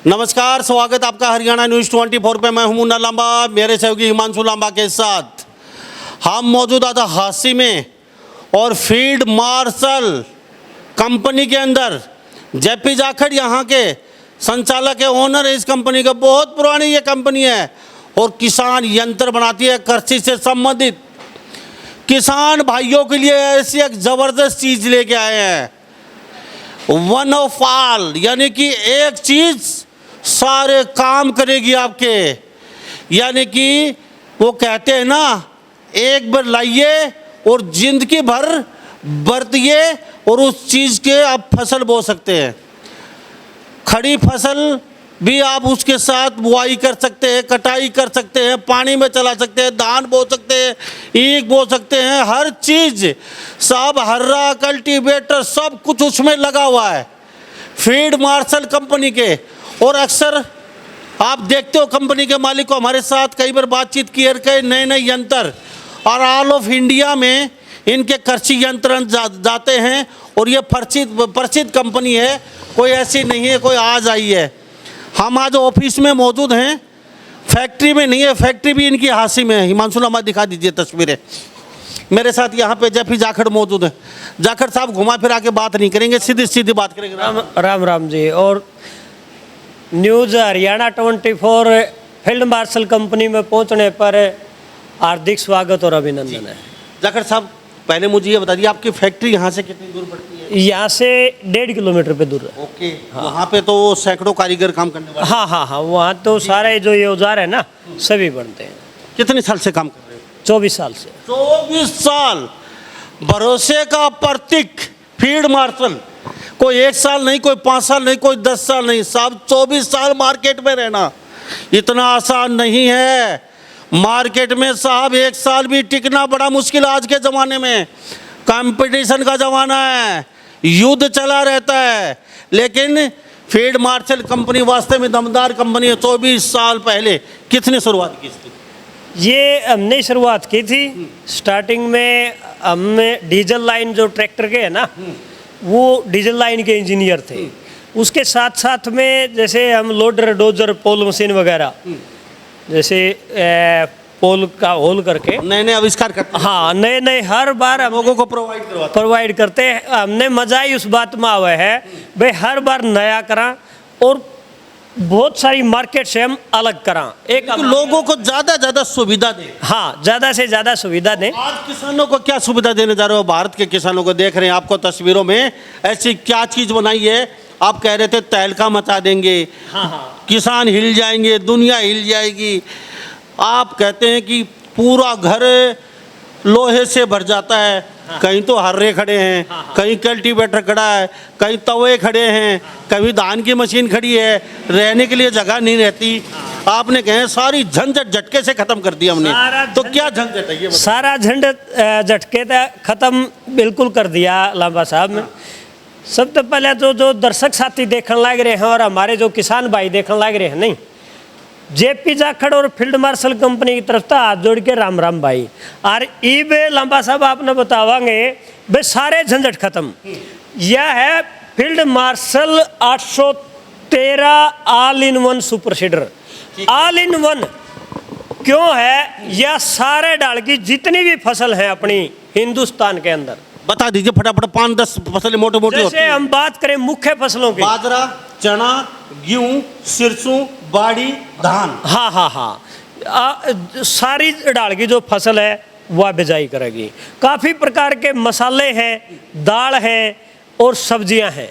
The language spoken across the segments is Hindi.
नमस्कार, स्वागत आपका हरियाणा न्यूज़ 24 पे। मैं हूं मुन्ना लांबा, मेरे सहयोगी हिमांशु लांबा के साथ हम मौजूद था हांसी में और फील्ड मार्शल कंपनी के अंदर। जेपी जाखड़ यहाँ के संचालक है, ओनर है इस कंपनी का। बहुत पुरानी ये कंपनी है और किसान यंत्र बनाती है कृषि से संबंधित। किसान भाइयों के लिए ऐसी एक ज़बरदस्त चीज़ लेके आए हैं, वन ऑफ ऑल, यानी कि एक चीज़ सारे काम करेगी आपके। यानी कि वो कहते हैं ना, एक बार लाइए और जिंदगी भर बरतिए और उस चीज़ के आप फसल बो सकते हैं। खड़ी फसल भी आप उसके साथ बुआई कर सकते हैं, कटाई कर सकते हैं, पानी में चला सकते हैं, धान बो सकते हैं, ईख बो सकते हैं, हर चीज़ सब, हर्रा, कल्टीवेटर, सब कुछ उसमें लगा हुआ है फील्ड मार्शल कंपनी के। और अक्सर आप देखते हो कंपनी के मालिक को हमारे साथ कई बार बातचीत किए, कई नए नए यंत्र और ऑल ऑफ इंडिया में इनके कृषि यंत्र जाते हैं और ये प्रसिद्ध कंपनी है, कोई ऐसी नहीं है कोई आज आई है। हम आज ऑफिस में मौजूद हैं, फैक्ट्री में नहीं है, फैक्ट्री भी इनकी हांसी में है। हिमांशु लांबा दिखा दीजिए तस्वीरें। मेरे साथ यहाँ पे जेपी जाखड़ मौजूद है। जाखड़ साहब घुमा फिरा के बात नहीं करेंगे, सीधी सीधी बात करेंगे। राम राम जी। और news Haryana 24 field marshal company में पहुंचने पर हार्दिक स्वागत और अभिनंदन है। जाखड़ साहब, पहले मुझे ये बता दिए, आपकी फैक्ट्री यहाँ से कितनी दूर पड़ती है? यहाँ से 1.5 किलोमीटर पे दूर है। ओके। हाँ। वहाँ पे तो सैकड़ों कारीगर काम करने वाले? हाँ, वहाँ तो सारे जो ये औजार है ना सभी बनते हैं। कितने साल से काम कर रहे हो? 24 साल से। 24 साल। भरोसे का प्रतीक फील्ड मार्शल। कोई 1 साल नहीं, कोई 5 साल नहीं, कोई 10 साल नहीं, साहब 24 साल मार्केट में रहना इतना आसान नहीं है। मार्केट में साहब 1 साल भी टिकना बड़ा मुश्किल आज के ज़माने में। कंपटीशन का ज़माना है, युद्ध चला रहता है, लेकिन फील्ड मार्शल कंपनी वास्तव में दमदार कंपनी है। 24 साल पहले किसने शुरुआत की थी? ये हमने शुरुआत की थी। स्टार्टिंग में हमने डीजल लाइन जो ट्रैक्टर के है ना, वो डीजल लाइन के इंजीनियर थे। उसके साथ साथ में जैसे हम लोडर, डोजर, पोल मशीन वगैरह, जैसे पोल का होल करके नए नए आविष्कार करते हैं। हाँ, नए नए हर बार हम लोगों को प्रोवाइड करते हैं। हमने मजा ही उस बात में आवा है भाई, हर बार नया करा और बहुत सारी मार्केट से हम अलग करा। एक तो लोगों को ज़्यादा सुविधा दें। हाँ, ज़्यादा से ज़्यादा सुविधा दें। आज किसानों को क्या सुविधा देने जा रहे हो? भारत के किसानों को देख रहे हैं आपको तस्वीरों में, ऐसी क्या चीज़ बनाई है? आप कह रहे थे तहलका मचा देंगे। हाँ, किसान हिल जाएंगे, दुनिया हिल जाएगी। आप कहते हैं कि पूरा घर लोहे से भर जाता है। हाँ। कहीं तो हर्रे खड़े हैं। हाँ। कहीं कल्टीवेटर खड़ा है, कहीं तवे खड़े हैं। हाँ। कभी धान की मशीन खड़ी है, रहने के लिए जगह नहीं रहती। हाँ। आपने कहे सारी झंझट झटके से खत्म कर दिया हमने। तो क्या झंझट है ये? सारा झंझट झटके खत्म बिल्कुल कर दिया लांबा साहब ने। सबसे पहले तो जो दर्शक साथी देखने लग रहे हैं और हमारे जो किसान भाई देखने लग रहे हैं, नहीं, जेपी जाखड़ और फील्ड मार्शल कंपनी की तरफ से हाथ जोड़ के राम राम भाई। और ईबे लंबा साहब आपने बतावांगे भाई सारे झंझट खत्म। यह है field marshal 813 all in one super seeder. All in one क्यों है? यह सारे डाल की जितनी भी फसल है अपनी हिंदुस्तान के अंदर, बता दीजिए फटाफट। 5-10 फसलें मोटे मोटे जैसे हम बात करें मुख्य फसलों की, बाजरा, चना, गेहूं, सिरसों, बाड़ी, धान। हाँ, सारी डाल की जो फसल है वह बिजाई करेगी। काफ़ी प्रकार के मसाले हैं, दाल है और सब्जियां हैं,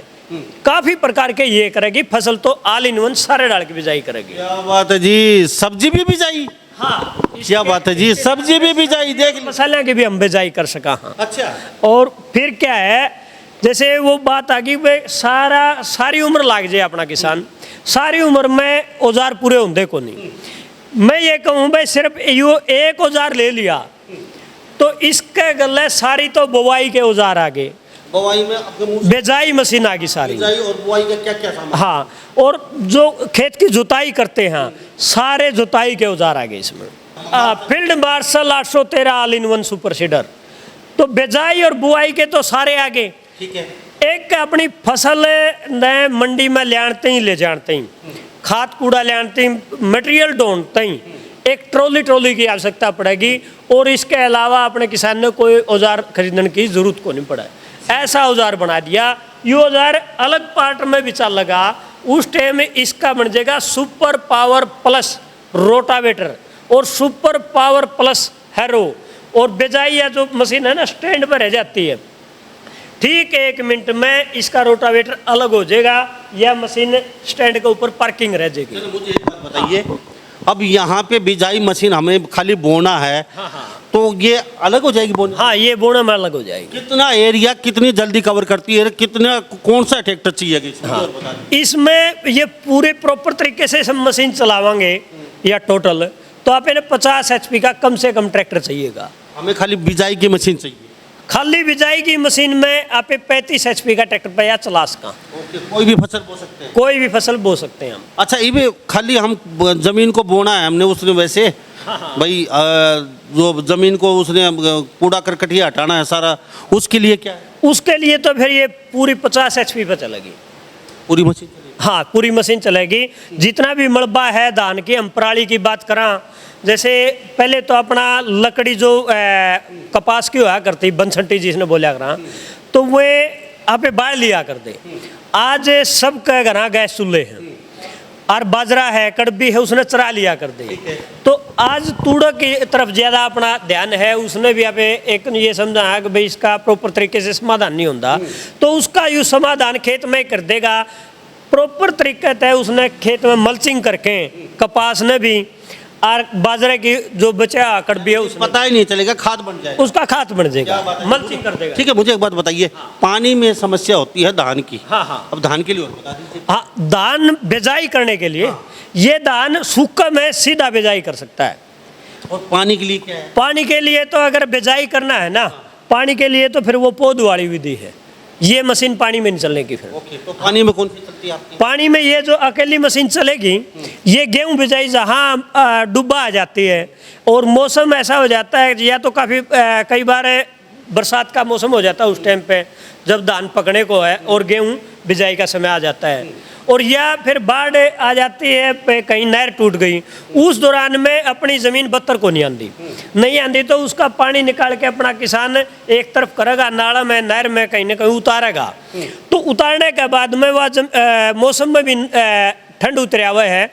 काफ़ी प्रकार के ये करेगी फसल। तो ऑल इन वन सारे डाल की बिजाई करेगी। क्या बात है जी, सब्जी भी बिजाई? हाँ, क्या बात है जी, सब्जी भी बिजाई। देख मसाले की भी हम बिजाई कर सका। हाँ, अच्छा। और फिर क्या है, जैसे वो बात आ गई भाई सारी उम्र लाग जाए अपना किसान, सारी उम्र में औजार पूरे होंगे को नहीं। मैं ये कहूँ भाई सिर्फ यो एक औजार ले लिया तो इसके गले सारी तो बुवाई के औजार आ गए। बुवाई में आपके मुंह बेजाई मशीन आ गई सारी। बेजाई और बुवाई का क्या क्या सामान? हाँ, और जो खेत की जुताई करते हैं सारे जुताई के औजार आ गए इसमें। Field marshal 813 all in one super seeder. तो बेजाई और बुआई के तो सारे आ गए। ठीक है। एक अपनी फसल ने मंडी में ले जानते ही खाद कूड़ा ले आती मटेरियल ढूंढते ही एक ट्रॉली की आवश्यकता पड़ेगी, और इसके अलावा अपने किसान ने कोई औजार खरीदने की जरूरत को नहीं पड़ा। ऐसा औजार बना दिया। ये औजार अलग पार्ट में भी चल लगा, उस टाइम में इसका बन जाएगा सुपर पावर प्लस रोटावेटर और सुपर पावर प्लस हैरो। और बिजाई या जो मशीन है ना स्टैंड पर रह जाती है, ठीक 1 मिनट में इसका रोटावेटर अलग हो जाएगा, यह मशीन स्टैंड के ऊपर पार्किंग रह जाएगी। चलो मुझे एक बात बताइए, अब यहाँ पे बिजाई मशीन हमें खाली बोना है, तो ये अलग हो जाएगी बोना? हाँ, ये बोना में अलग हो जाएगी। कितना एरिया कितनी जल्दी कवर करती है, कितना कौन सा ट्रैक्टर चाहिए? हाँ, इसमें ये पूरे प्रॉपर तरीके से सब मशीन चलावांगे या टोटल, तो आप इन्हें 50 HP का कम से कम ट्रैक्टर चाहिएगा। हमें खाली बिजाई की मशीन चाहिए? खाली बिजाई की मशीन में आप 35 HP का ट्रैक्टर पे या चला सका। कोई भी फसल बो सकते हैं? कोई भी फसल बो सकते हैं हम। अच्छा, ये भी खाली हम जमीन को बोना है हमने, उसने वैसे भाई जो जमीन को उसने कूड़ा करकटिया हटाना है सारा, उसके लिए क्या है? उसके लिए तो फिर ये पूरी 50 HP पे चलेगी पूरी मशीन चलेगी? हाँ, पूरी मशीन चलेगी। जितना भी मलबा है धान की, हम पराली की बात करा, जैसे पहले तो अपना लकड़ी जो कपास की हुआ करती बनसंटी जिसने बोला करा, तो वे आप बाढ़ लिया करते। आज सबके घर गैस चूल्हे हैं और बाजरा है, कड़बी है, उसने चरा लिया कर दे। तो आज तूड़ा की तरफ ज़्यादा अपना ध्यान है, उसने भी आप एक ये समझा है कि भाई इसका प्रॉपर तरीके से समाधान नहीं होता, तो उसका यू समाधान खेत में कर देगा। प्रॉपर तरीके से उसने खेत में मल्चिंग करके कपास ने भी और बाजरे की जो बचा कड़बी है उसमें पता ही नहीं चलेगा, खाद बन जाएगा, उसका खाद बन जाएगा, मल्चिंग कर देगा। ठीक है, मुझे एक बात बताइए, पानी में समस्या होती है धान की। हाँ। अब धान के लिए और बता दीजिए। हाँ, धान बिजाई करने के लिए ये धान सूखा में सीधा बिजाई कर सकता है। और पानी के लिए क्या है? पानी के लिए तो अगर बिजाई करना है ना, पानी के लिए तो फिर वो पौध वाली विधि है, ये मशीन पानी में नहीं चलने की। फिर ओके, तो पानी में कौन सी चलती है आपकी? पानी में ये जो अकेली मशीन चलेगी, ये गेहूं बिजाई जहाँ डूबा आ जाती है और मौसम ऐसा हो जाता है, या तो काफ़ी कई बार बरसात का मौसम हो जाता है उस टाइम पे जब धान पकने को है और गेहूं बिजाई का समय आ जाता है, और या फिर बाढ़ आ जाती है, कहीं नहर टूट गई, उस दौरान में अपनी ज़मीन बत्तर को नहीं आंदी तो उसका पानी निकाल के अपना किसान एक तरफ करेगा, नाला में नहर में कहीं ना कहीं उतारेगा। तो उतारने के बाद में वह मौसम में भी ठंड उतरा हुआ है,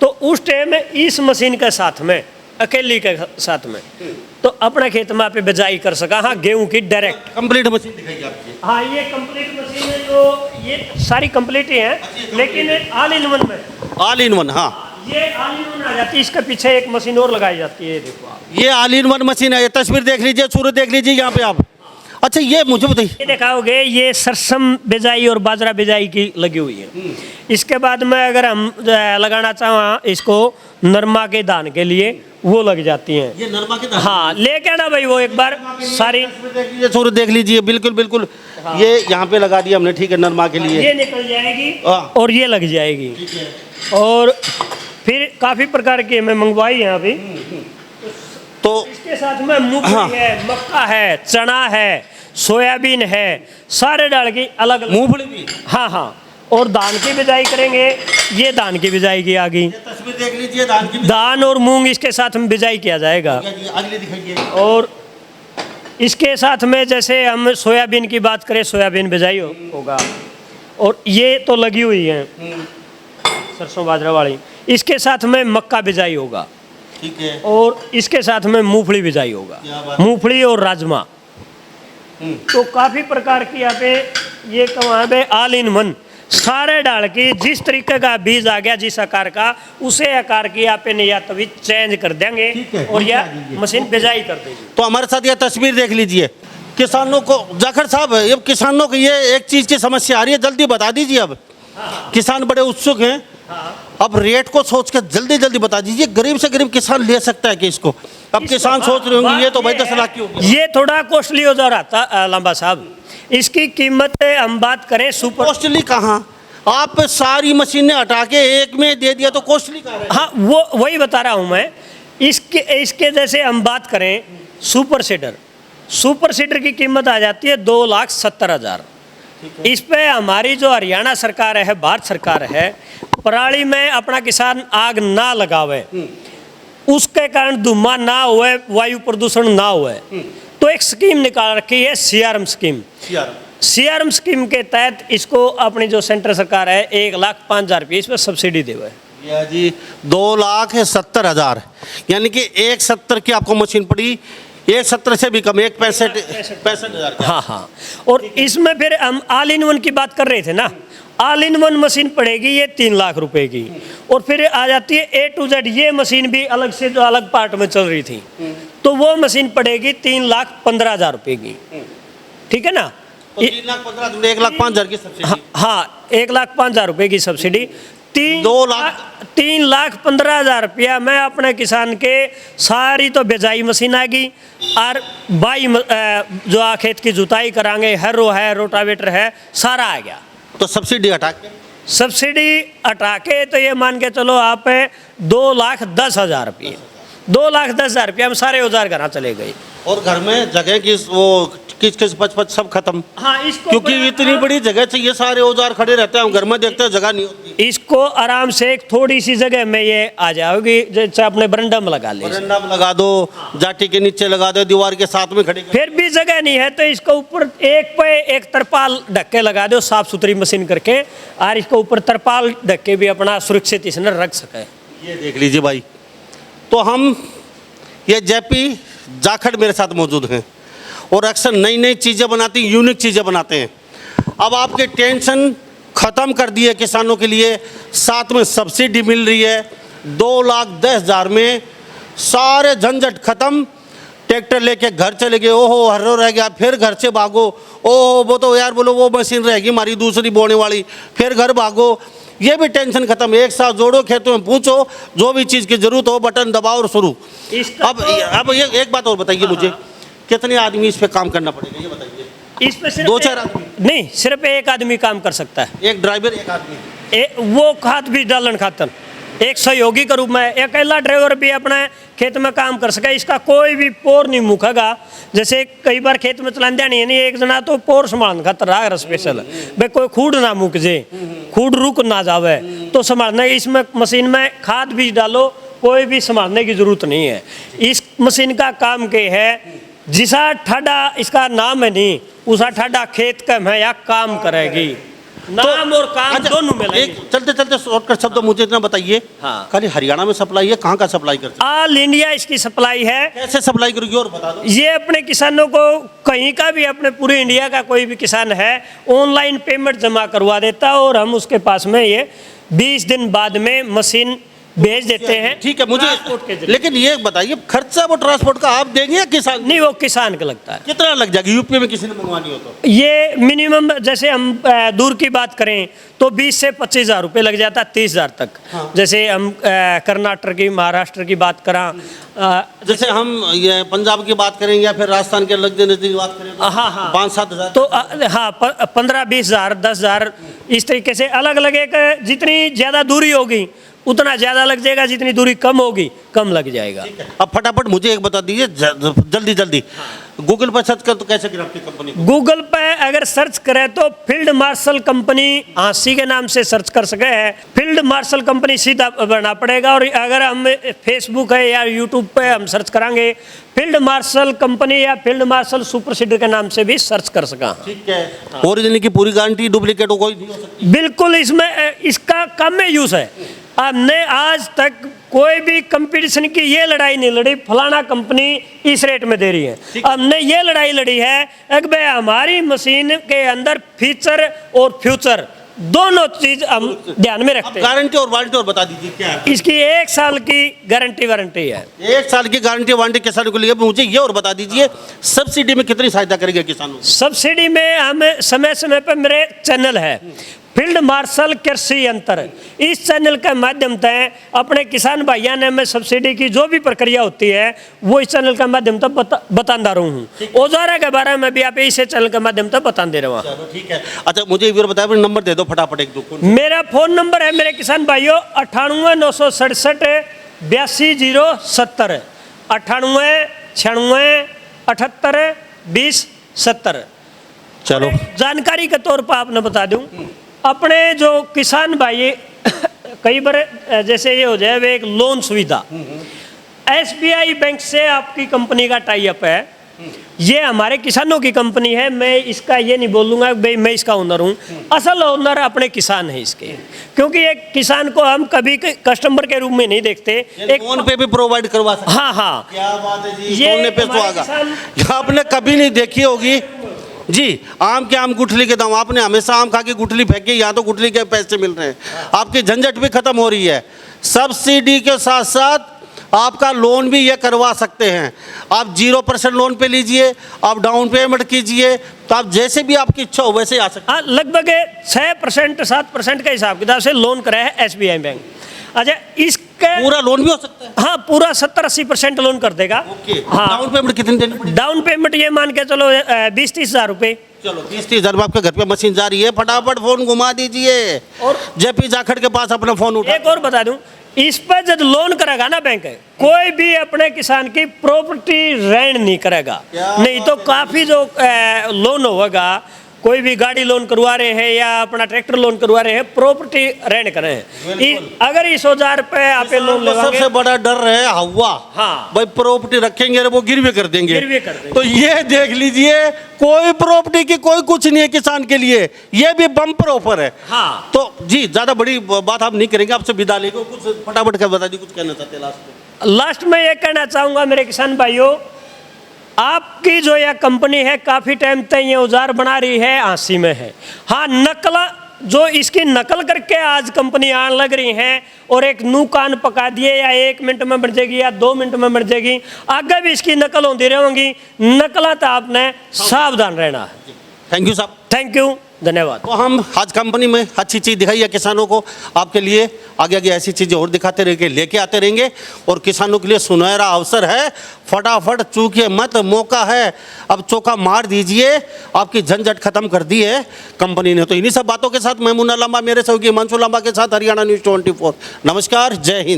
तो उस टाइम में इस मशीन के साथ में, अकेली के साथ में, तो अपने खेत में आप बिजाई कर सका। हाँ, गेहूं की डायरेक्ट कंप्लीट मशीन दिखाइए आपकी। हाँ, ये कंप्लीट मशीन है, जो ये सारी कंप्लीट ही है, लेकिन ऑल इन वन में। All in one? हाँ, ये ऑल इन वन आ जाती है, इसके पीछे एक मशीन और लगाई जाती है, देखो आप। ये ऑल इन वन मशीन है। ये तस्वीर देख लीजिए, सूरज देख लीजिए यहाँ पे आप। अच्छा, ये मुझे बताइए, ये दिखाओगे, ये सरसम बिजाई और बाजरा बिजाई की लगी हुई है। इसके बाद में अगर हम लगाना चाहें इसको नरमा के धान के लिए, वो लग जाती हैं। ये नरमा के धान? हाँ, लेके आना भाई वो एक बार सारी। देख लीजिए, सूरज देख लीजिए, बिल्कुल बिल्कुल। ये यहाँ पे लगा दिया हमने, ठीक है, नरमा के लिए। ये निकल जाएगी हाँ। और ये लग जाएगी। और फिर काफ़ी प्रकार की हमें मंगवाई है अभी। तो इसके साथ में मूंगफली है, मक्का है, चना है, सोयाबीन है, सारे डाल की अलग अलग। मूंगफली भी? हाँ हाँ, और धान की बिजाई करेंगे, ये धान की बिजाई की आ गई। तस्वीर देख लीजिए, धान की। धान और मूंग इसके साथ में बिजाई किया जाएगा। अगले दिखाइए। और इसके साथ में जैसे हम सोयाबीन की बात करें, सोयाबीन बिजाई होगा। और ये तो लगी हुई है सरसों बाजरा वाली, इसके साथ में मक्का बिजाई होगा, ठीक है। और इसके साथ में मूंगफली बिजाई होगा, मूंगफली और राजमा। तो काफ़ी प्रकार की यहाँ पे ये कहाँ पे ऑल इन वन सारे डाल के जिस तरीके का बीज आ गया, जिस आकार का, उसे आकार की आप या तभी चेंज कर देंगे और यह मशीन बिजाई कर देगी। तो हमारे साथ यह तस्वीर देख लीजिए। किसानों को, जाखड़ साहब, ये किसानों को ये एक चीज़ की समस्या आ रही है, जल्दी बता दीजिए। अब किसान बड़े उत्सुक हैं, अब रेट को सोच कर जल्दी जल्दी बता दीजिए। गरीब से गरीब किसान ले सकता है कि इसको? अब किसान सोच रहे होंगे ये तो भाई 10 लाख की होगी। ये थोड़ा कॉस्टली हो जा रहा था लंबा साहब। इसकी कीमत हम बात करें सुपर। कॉस्टली कहाँ? आप सारी मशीनें हटा के एक में दे दिया तो कॉस्टली कहाँ है? हाँ, वो वही बता रहा हूँ मैं। इसके जैसे हम बात करें सुपर सीडर की कीमत आ जाती है 2,70,000। इस पे हमारी जो हरियाणा सरकार है, भारत सरकार है, पराली में अपना किसान आग ना लगावे, उसके कारण धुआं ना हुए, वायु प्रदूषण ना हुए, तो एक स्कीम निकाल रखी है, सीआरएम स्कीम। सीआरएम स्कीम के तहत इसको अपनी जो सेंट्रल सरकार है 1,05,000 रुपये इस पर सब्सिडी देवे। या जी 2,70,000, यानी कि 1,70 की आपको मशीन पड़ी, 1,70 से भी कम, 1,65,000। हाँ हाँ। और इसमें फिर हम ऑल इन वन की बात कर रहे थे ना, ऑल इन वन मशीन पड़ेगी ये 3 लाख रुपए की, और फिर आ जाती है A to Z, ये मशीन भी अलग से जो अलग पार्ट में चल रही थी, तो वो मशीन पड़ेगी 3,15,000 रुपए की, ठीक है ना। तो 3,15,000, 1,05,000 की सब्सिडी। हाँ, 1,05,000 रुपए की सब्सिडी, 3,15,000 रुपया में अपने किसान के सारी तो बिजाई मशीन आ गई, और बाई जो खेत की जुताई करांगे, हैरो है, रोटावेटर है, सारा आ गया। तो सब्सिडी हटा के, तो ये मान के चलो आप 2,10,000 रुपये, 2,10,000 रुपया में सारे औजार घर चले गए। और घर में जगह की वो किस पच सब खत्म। हाँ, इसको क्योंकि इतनी बड़ी जगह चाहिए, सारे औजार खड़े रहते हैं, हम घर में देखते हैं जगह नहीं होती। इसको आराम से एक थोड़ी सी जगह में ये आ जाओगी, जैसे अपने बरंडा में लगा ले, बरंडा में लगा दो, जाटी के नीचे लगा दो, दीवार के साथ में खड़ी, फिर भी जगह नहीं है तो इसको ऊपर एक पे एक तरपाल ढक के लगा दो, साफ सुथरी मशीन करके, और इसको ऊपर तरपाल ढक के भी अपना सुरक्षित इसने रख सके। ये देख लीजिए भाई। तो हम ये जेपी जाखड़ मेरे साथ मौजूद हैं, और अक्सर नई नई चीज़ें बनाती, यूनिक चीज़ें बनाते हैं। अब आपके टेंशन ख़त्म कर दिए किसानों के लिए, साथ में सब्सिडी मिल रही है, 2,10,000 में सारे झंझट खत्म। ट्रैक्टर लेके घर चले गए, ओहो हर्रो रह गया, फिर घर से भागो, ओहो वो तो यार बोलो वो मशीन रहेगी हमारी दूसरी बोने वाली, फिर घर भागो, ये भी टेंशन खत्म। एक साथ जोड़ो, खेतों में पूछो, जो भी चीज़ की जरूरत हो बटन दबाओ और शुरू। अब ये एक बात और बताइए मुझे, कितने आदमी इस पे काम करना पड़ेगा, ये बताइए। इस पे सिर्फ 2-4 आदमी नहीं, सिर्फ एक आदमी काम कर सकता है, एक ड्राइवर, एक आदमी, वो खाद भी डालन खातर एक सहयोगी के रूप में, अकेला ड्राइवर भी अपने खेत में काम कर सके, इसका कोई भी पोर नहीं मुखेगा। जैसे कई बार खेत में चलाने नहीं है, नहीं एक जना तो पोर संभालने खातर रहा स्पेशल, भाई कोई खूड ना मुक जे, खूड रुक ना जावे, तो संभालने इसमें मशीन में खाद बीज डालो, कोई भी संभालने की जरूरत नहीं है। इस मशीन का काम के है, जिसा ठाडा इसका नाम है नहीं, उसा ठाडा खेत का है या काम करेगी, नाम और काम दोनों में एक चलते चलते शॉर्टकट शब्द मुझे इतना बताइए, हाँ। खाली हरियाणा में सप्लाई है, कहाँ का सप्लाई करते हैं? ऑल इंडिया इसकी सप्लाई है। कैसे सप्लाई करोगी और बता दो। ये अपने किसानों को कहीं का भी, अपने पूरे इंडिया का कोई भी किसान है, ऑनलाइन पेमेंट जमा करवा देता है, और हम उसके पास में ये 20 दिन बाद में मशीन भेज देते हैं। ठीक है, मुझे लेकिन ये बताइए, खर्चा वो ट्रांसपोर्ट का आप देंगे या किसान? नहीं, वो किसान का लगता है। कितना लग जाएगा यूपी में किसी ने मंगवानी हो तो? ये मिनिमम जैसे हम दूर की बात करें तो 20 से 25,000 रुपये लग जाता है, 30,000 तक। हाँ। जैसे हम कर्नाटक की, महाराष्ट्र की बात करें, जैसे हम ये पंजाब की बात करें या फिर राजस्थान के अलग देने की बात करें, हाँ हाँ 5-7 हज़ार, तो हाँ 15-20,000, 10,000, इस तरीके से अलग अलग, एक जितनी ज़्यादा दूरी होगी उतना ज़्यादा लग जाएगा, जितनी दूरी कम होगी कम लग जाएगा। अब फटाफट मुझे एक बता दीजिए, जल्दी जल्दी, गूगल पर सर्च कर तो कैसे गिरा आपकी कंपनी? गूगल पे अगर सर्च करें तो फील्ड मार्शल कंपनी हाँसी के नाम से सर्च कर सके हैं, फील्ड मार्शल कंपनी सीधा बनना पड़ेगा। और अगर हम फेसबुक है या यूट्यूब पे हम सर्च करेंगे फील्ड मार्शल कंपनी या फील्ड मार्शल सुपर सीडर के नाम से भी सर्च कर सका। ठीक है। ओरिजिनल की पूरी गारंटी, डुप्लीकेट कोई नहीं हो सकती? बिल्कुल, इसमें इसका कम में यूज है। हमने आज तक कोई भी कंपटीशन की ये लड़ाई नहीं लड़ी फलाना कंपनी इस रेट में दे रही है। हमने ये लड़ाई लड़ी है कि भाई हमारी मशीन के अंदर फीचर और फ्यूचर दोनों चीज हम ध्यान में रखते हैं। गारंटी और वारंटी और बता दीजिए क्या है? इसकी 1 साल की गारंटी वारंटी है। 1 साल की गारंटी वारंटी किसानों को लिए। मुझे ये और बता दीजिए, सब्सिडी में कितनी सहायता करेंगे किसानों? सब्सिडी में हम समय समय पर, मेरे चैनल है फील्ड मार्शल कृषि यंत्र, इस चैनल के माध्यम से अपने किसान भाइयों ने मैं सब्सिडी की जो भी प्रक्रिया होती है वो इस चैनल के माध्यम से बताता रहा हूँ। औजारा के बारे में भी आप इसी चैनल के माध्यम से बता दे रहा हूँ। ठीक है। अच्छा मुझे ये बताया, नंबर दे दो फटाफट एक दो। मेरा फोन नंबर है मेरे किसान भाइयों 98 967 82 070, 98 96 78 20 70। चलो जानकारी के तौर पर आपने बता दूं, अपने जो किसान भाई कई बार जैसे ये हो जाए वे एक लोन सुविधा, SBI बैंक से आपकी कंपनी का टाई अप है। ये हमारे किसानों की कंपनी है, मैं इसका ये नहीं बोलूँगा भाई मैं इसका ओनर हूँ, असल ओनर अपने किसान है इसके, क्योंकि एक किसान को हम कभी कस्टमर के रूप में नहीं देखते। एक फोन पे भी प्रोवाइड करवा सकते। हाँ हाँ, क्या बात है जी, ये सोने पे हमारे सुहागा। किसान- आपने कभी नहीं देखी होगी जी आम के आम गुठली के दाम, आपने हमेशा आम खा के गुठली फेंकी, यहाँ तो गुठली के पैसे मिल रहे हैं, आपकी झंझट भी खत्म हो रही है। सब्सिडी के साथ साथ आपका लोन भी ये करवा सकते हैं। आप 0% लोन पे लीजिए, आप डाउन पेमेंट कीजिए, तो आप जैसे भी आपकी इच्छा हो वैसे आ सकते हाँ, लगभग 6% 7% के हिसाब किताब से लोन कराया है SBI बैंक। अच्छा, इसके हैं। पूरा लोन भी हो सकता है। हाँ, पूरा 70-80% लोन कर देगा। ओके, हाँ, डाउन पेमेंट कितनी देनी पड़ेगी? डाउन पेमेंट ये मान के चलो 20-30 हज़ार रुपये। चलो 20-30 हज़ार में आपके घर पे मशीन जा रही है, फटाफट फोन घुमा दीजिए और जेपी जाखड़ के पास अपना फोन उठा। एक और बता दूं, इस पर जब लोन करेगा ना बैंक, कोई भी अपने किसान की प्रॉपर्टी ऋण नहीं करेगा। नहीं तो काफी जो लोन होगा, कोई भी गाड़ी लोन करवा रहे हैं या अपना ट्रैक्टर लोन करवा रहे हैं, प्रॉपर्टी ऋण कर रहे हैं। अगर इस 1000 पे आप लोन लेवांगे, सबसे बड़ा डर है हवा। हाँ। भाई प्रॉपर्टी रखेंगे वो गिरवी कर देंगे। गिरवी कर देंगे। तो ये देख लीजिए, कोई प्रॉपर्टी की कोई कुछ नहीं है किसान के लिए, ये भी बम्पर ऑफर है। हाँ। तो जी ज्यादा बड़ी बात आप नहीं करेंगे, आपसे विदा लेंगे, कुछ फटाफट कर बता दी, कुछ कहना चाहते हैं लास्ट में? लास्ट में ये कहना चाहूंगा मेरे किसान भाइयों, आपकी जो यह कंपनी है काफी टाइम तक ये औजार बना रही है, आंसी में है। हाँ, नकल जो इसकी नकल करके आज कंपनी आने लग रही है और एक नू कान पका दिए, या 1 मिनट में बन जाएगी या 2 मिनट में बन जाएगी, आगे भी इसकी नकल होती रहेंगी। नकला तो आपने सावधान रहना है। थैंक यू साहब। थैंक यू, धन्यवाद। तो हम आज कंपनी में अच्छी चीज़ दिखाई है किसानों को, आपके लिए आगे आगे ऐसी चीज़ें और दिखाते रहेंगे, लेके आते रहेंगे, और किसानों के लिए सुनहरा अवसर है, फटाफट चूकिए मत, मौका है, अब चौका मार दीजिए, आपकी झंझट खत्म कर दी है कंपनी ने। तो इन्हीं सब बातों के साथ मैं मुन्ना लांबा, मेरे सहयोगी हिमांशु लांबा के साथ हरियाणा न्यूज़ 24। नमस्कार, जय हिंद।